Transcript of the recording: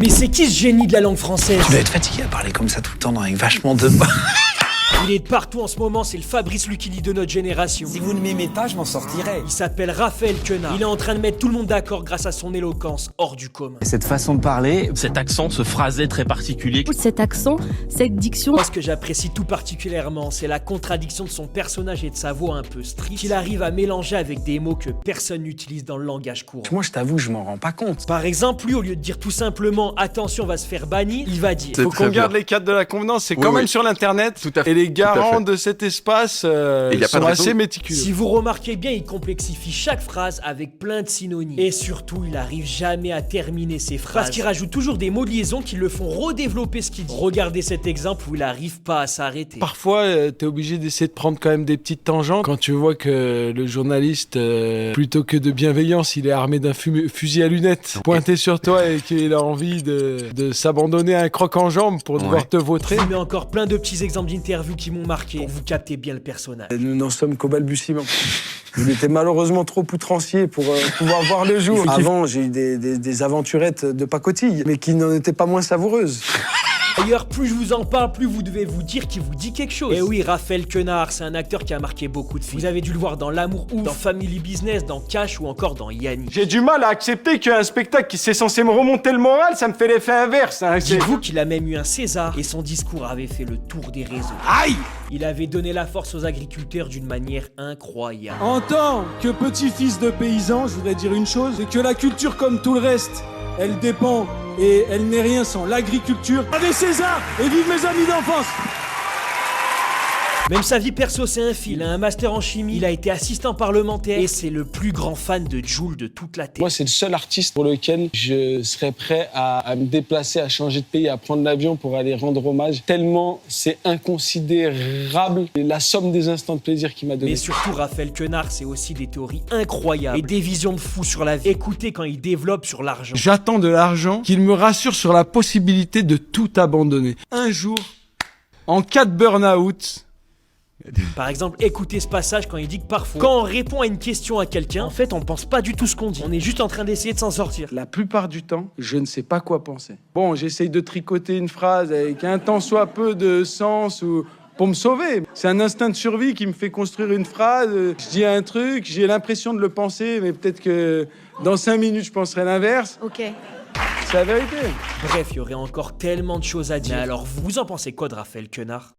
Mais c'est qui ce génie de la langue française? Tu dois être fatigué à parler comme ça tout le temps, avec vachement de... Il est de partout en ce moment, c'est le Fabrice Lucchini de notre génération. Si vous ne m'aimez pas, je m'en sortirai. Il s'appelle Raphaël Quenard. Il est en train de mettre tout le monde d'accord grâce à son éloquence hors du commun. Cette façon de parler, cet accent, ce phrasé très particulier. Cet accent, cette diction. Moi, ce que j'apprécie tout particulièrement, c'est la contradiction de son personnage et de sa voix un peu street qu'il arrive à mélanger avec des mots que personne n'utilise dans le langage courant. Moi, je t'avoue, je m'en rends pas compte. Par exemple, lui, au lieu de dire tout simplement « attention, on va se faire bannir », il va dire faut qu'on garde les cadres de la convenance, c'est quand même sur l'internet. Tout à fait. Et les garants de cet espace sont assez méticuleux. Si vous remarquez bien, il complexifie chaque phrase avec plein de synonymes. Et surtout, il arrive jamais à terminer ses phrases. Parce qu'il rajoute toujours des mots de liaison qui le font redévelopper ce qu'il dit. Regardez cet exemple où il arrive pas à s'arrêter. Parfois, t'es obligé d'essayer de prendre quand même des petites tangentes. Quand tu vois que le journaliste, plutôt que de bienveillance, il est armé d'un fusil à lunettes pointé sur toi et qu'il a envie de s'abandonner à un croc en jambe pour devoir te vautrer. Je mets encore plein de petits exemples d'interviews qui m'ont marqué pour vous capter bien le personnage. Nous n'en sommes qu'au balbutiement. Il était malheureusement trop outrancier pour pouvoir voir le jour. Avant, j'ai eu des aventurettes de pacotille, mais qui n'en étaient pas moins savoureuses. D'ailleurs, plus je vous en parle, plus vous devez vous dire qu'il vous dit quelque chose. Et oui, Raphaël Quenard, c'est un acteur qui a marqué beaucoup de films. Vous avez dû le voir dans L'Amour Ouf, dans Family Business, dans Cash ou encore dans Yannick. J'ai du mal à accepter qu'un spectacle qui c'est censé me remonter le moral, ça me fait l'effet inverse. Hein. Dites-vous qu'il a même eu un César et son discours avait fait le tour des réseaux. Aïe! Il avait donné la force aux agriculteurs d'une manière incroyable. En tant que petit-fils de paysan, je voudrais dire une chose, c'est que la culture, comme tout le reste, elle dépend et elle n'est rien sans l'agriculture. Allez César et vive mes amis d'enfance! Même sa vie perso, c'est un film. Il a un master en chimie, il a été assistant parlementaire et c'est le plus grand fan de Jul de toute la Terre. Moi, c'est le seul artiste pour lequel je serais prêt à me déplacer, à changer de pays, à prendre l'avion pour aller rendre hommage. Tellement c'est inconsidérable la somme des instants de plaisir qu'il m'a donné. Mais surtout, Raphaël Quenard, c'est aussi des théories incroyables et des visions de fou sur la vie. Écoutez quand il développe sur l'argent. J'attends de l'argent qu'il me rassure sur la possibilité de tout abandonner. Un jour, en cas de burn-out... Par exemple, écoutez ce passage quand il dit que parfois, quand on répond à une question à quelqu'un, en fait, on pense pas du tout ce qu'on dit. On est juste en train d'essayer de s'en sortir. La plupart du temps, je ne sais pas quoi penser. Bon, j'essaye de tricoter une phrase avec un tant soit peu de sens ou... pour me sauver. C'est un instinct de survie qui me fait construire une phrase. Je dis un truc, j'ai l'impression de le penser, mais peut-être que dans 5 minutes, je penserai l'inverse. Ok. C'est la vérité. Bref, il y aurait encore tellement de choses à dire. Mais alors, vous en pensez quoi de Raphaël Quenard ?